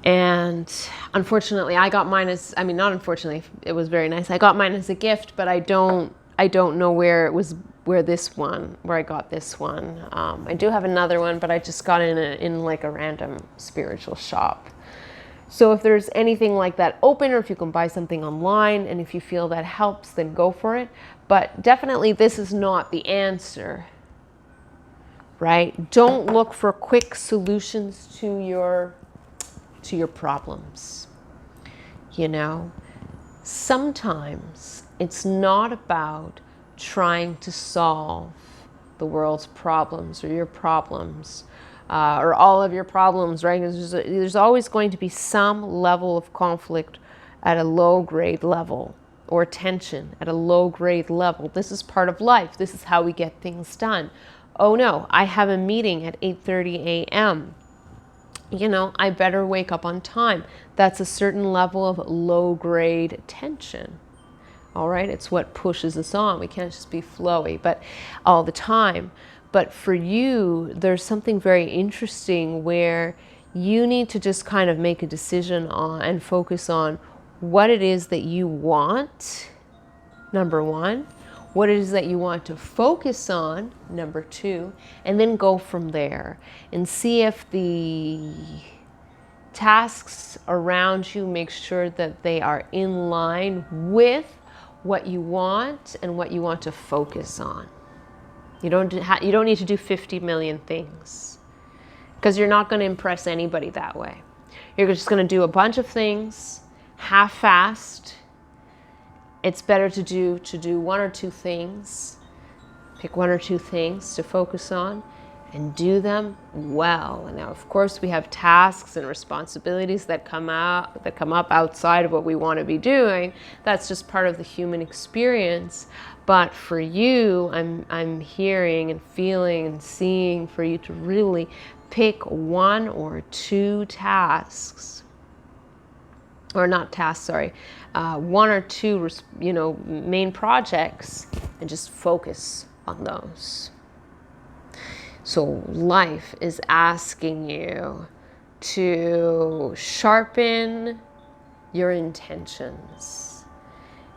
And unfortunately, I got mine not unfortunately, it was very nice. I got mine as a gift, but I don't know where I got this one. I do have another one, but I just got it in like a random spiritual shop. So if there's anything like that open, or if you can buy something online, and if you feel that helps, then go for it. But definitely this is not the answer, right? Don't look for quick solutions to your problems. you know? Sometimes it's not about trying to solve the world's problems or your problems or all of your problems, right? There's always going to be some level of conflict at a low grade level or tension at a low grade level. This is part of life. This is how we get things done. Oh no, I have a meeting at 8:30 a.m. You know, I better wake up on time. That's a certain level of low grade tension. All right, it's what pushes us on. We can't just be flowy, but all the time. But for you, there's something very interesting where you need to just kind of make a decision on and focus on what it is that you want, number one, what it is that you want to focus on, number two, and then go from there and see if the tasks around you make sure that they are in line with what you want and what you want to focus on. You don't need to do 50 million things because you're not going to impress anybody that way. You're just going to do a bunch of things half-assed. It's better to do one or two things, pick one or two things to focus on and do them well. And now, of course, we have tasks and responsibilities that come up outside of what we want to be doing. That's just part of the human experience. But for you, I'm hearing and feeling and seeing for you to really pick one or two tasks, or not tasks, sorry, one or two, main projects, and just focus on those. So life is asking you to sharpen your intentions.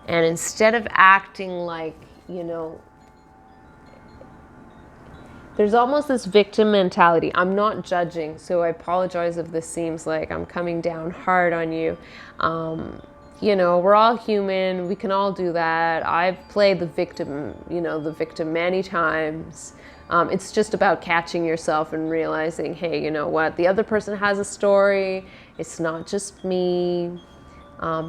And instead of acting like, there's almost this victim mentality. I'm not judging, so I apologize if this seems like I'm coming down hard on you. We're all human. We can all do that. I've played the victim many times. It's just about catching yourself and realizing, hey, you know what? The other person has a story. It's not just me.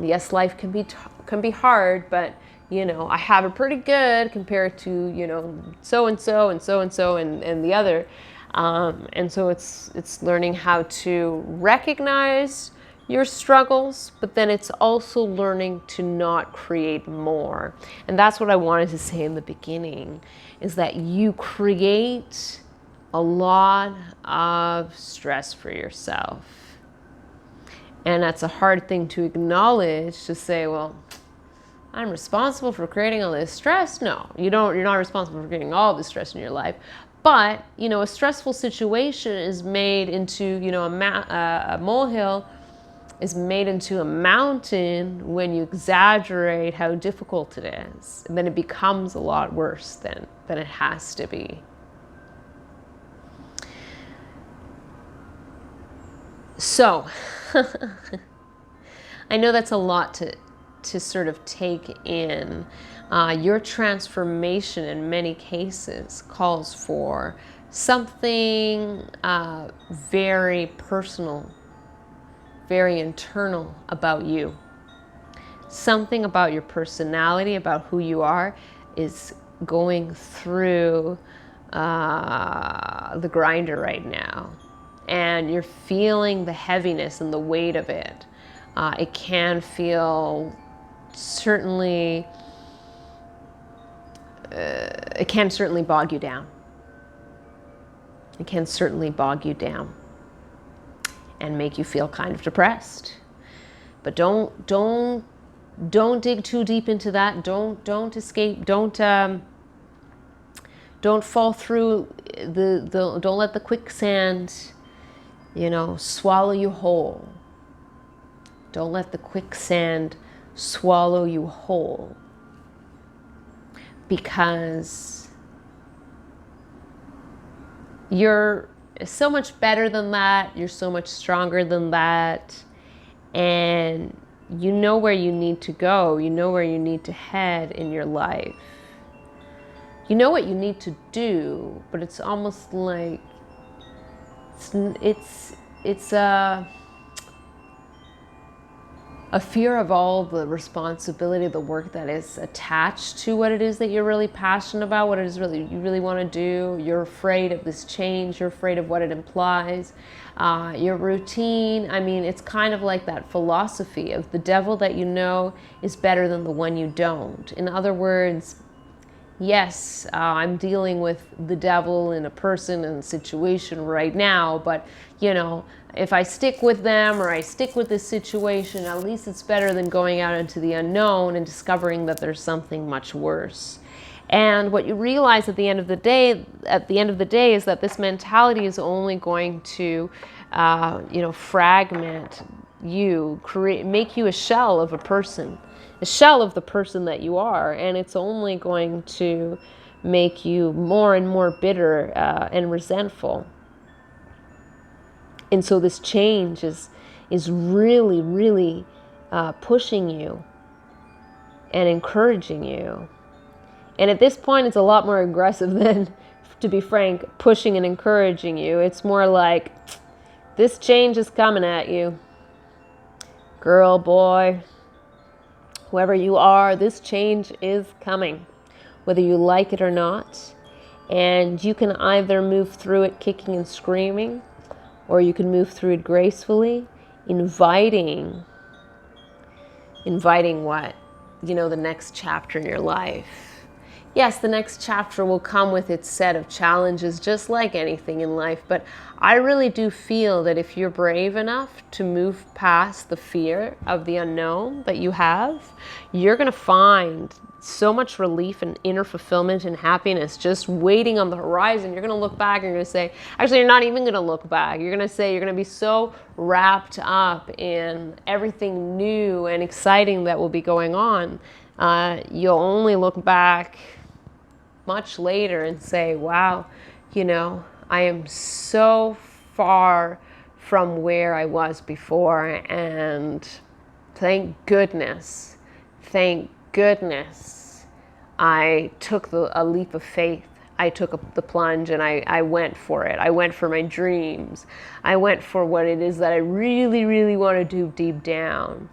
Yes, life can be hard, but I have it pretty good compared to so and so and so and so and the other. And so it's learning how to recognize your struggles, but then it's also learning to not create more. And that's what I wanted to say in the beginning, is that you create a lot of stress for yourself. And that's a hard thing to acknowledge, to say, well, I'm responsible for creating all this stress. No, you're not responsible for creating all this stress in your life. But, a stressful situation is made into, a molehill is made into a mountain when you exaggerate how difficult it is. And then it becomes a lot worse than it has to be. So, I know that's a lot to sort of take in. Your transformation in many cases calls for something very personal, very internal about you. Something about your personality, about who you are, is going through the grinder right now. And you're feeling the heaviness and the weight of it. It can feel certainly, it can certainly bog you down. It can certainly bog you down and make you feel kind of depressed. But don't dig too deep into that. Don't escape. Don't fall through don't let the quicksand, swallow you whole. Don't let the quicksand swallow you whole. Because you're so much better than that. You're so much stronger than that. And you know where you need to go. You know where you need to head in your life. You know what you need to do, but it's almost like it's a fear of all the responsibility, the work that is attached to what it is that you're really passionate about, what it is really you really want to do. You're afraid of this change. You're afraid of what it implies. Your routine. I mean, it's kind of like that philosophy of the devil that you know is better than the one you don't. In other words, yes, I'm dealing with the devil in a person and situation right now, but you know, if I stick with them or I stick with this situation, at least it's better than going out into the unknown and discovering that there's something much worse. And what you realize at the end of the day, is that this mentality is only going to, fragment you, make you a shell of a person, a shell of the person that you are, and it's only going to make you more and more bitter and resentful. And so this change is really, really pushing you and encouraging you. And at this point, it's a lot more aggressive than, to be frank, pushing and encouraging you. It's more like, this change is coming at you. Girl, boy, whoever you are, this change is coming, whether you like it or not. And you can either move through it kicking and screaming, or you can move through it gracefully, inviting what? The next chapter in your life. Yes, the next chapter will come with its set of challenges, just like anything in life. But I really do feel that if you're brave enough to move past the fear of the unknown that you have, you're going to find so much relief and inner fulfillment and happiness just waiting on the horizon. You're going to look back and you're going to say, actually, you're not even going to look back. You're going to say, you're going to be so wrapped up in everything new and exciting that will be going on. You'll only look back much later and say, wow, I am so far from where I was before, and thank goodness I took a leap of faith. I took the plunge and I went for it. I went for my dreams. I went for what it is that I really, really want to do deep down.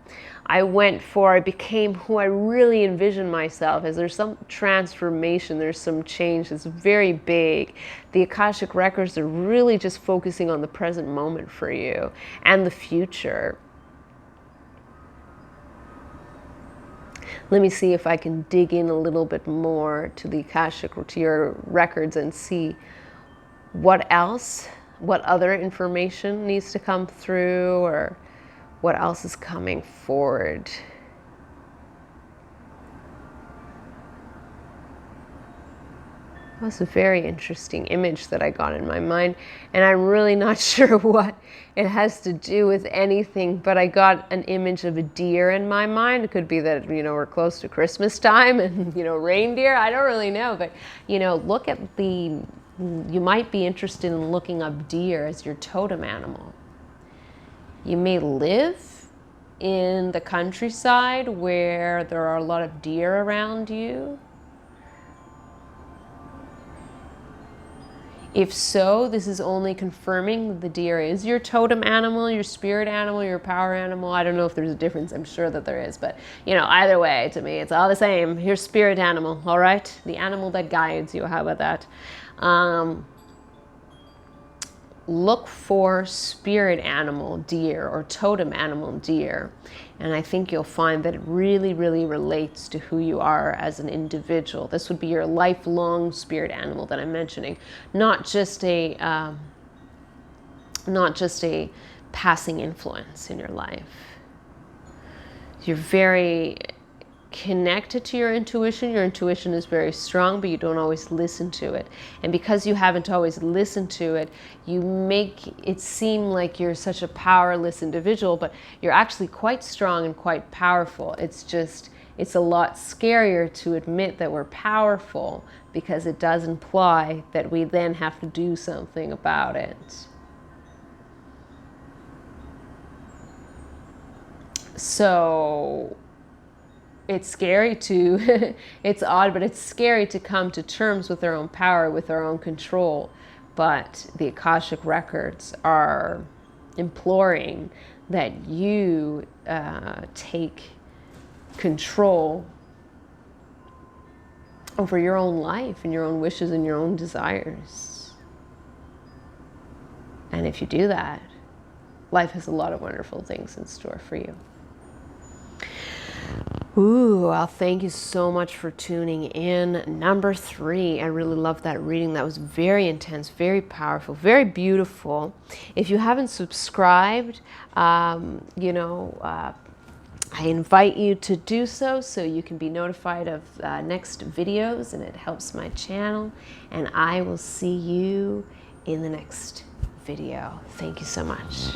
I became who I really envisioned myself as. There's some transformation, there's some change that's very big. The Akashic records are really just focusing on the present moment for you and the future. Let me see if I can dig in a little bit more to the Akashic, to your records, and see what other information needs to come through, or what else is coming forward. That's a very interesting image that I got in my mind, and I'm really not sure what it has to do with anything, but I got an image of a deer in my mind. It could be that, we're close to Christmas time and, reindeer. I don't really know, but, look at you might be interested in looking up deer as your totem animal. You may live in the countryside where there are a lot of deer around you. If so, this is only confirming the deer is your totem animal, your spirit animal, your power animal. I don't know if there's a difference. I'm sure that there is. But, either way, to me, it's all the same. Your spirit animal, all right? The animal that guides you. How about that? Look for spirit animal deer or totem animal deer. And I think you'll find that it really, really relates to who you are as an individual. This would be your lifelong spirit animal that I'm mentioning, not just a passing influence in your life. You're very connected to your intuition. Your intuition is very strong, but you don't always listen to it. And because you haven't always listened to it, you make it seem like you're such a powerless individual, but you're actually quite strong and quite powerful. It's a lot scarier to admit that we're powerful, because it does imply that we then have to do something about it. So it's scary to, it's odd, but it's scary to come to terms with our own power, with our own control. But the Akashic records are imploring that you take control over your own life and your own wishes and your own desires. And if you do that, life has a lot of wonderful things in store for you. Ooh, well, thank you so much for tuning in. Number 3, I really loved that reading. That was very intense, very powerful, very beautiful. If you haven't subscribed, I invite you to do so you can be notified of next videos, and it helps my channel. And I will see you in the next video. Thank you so much.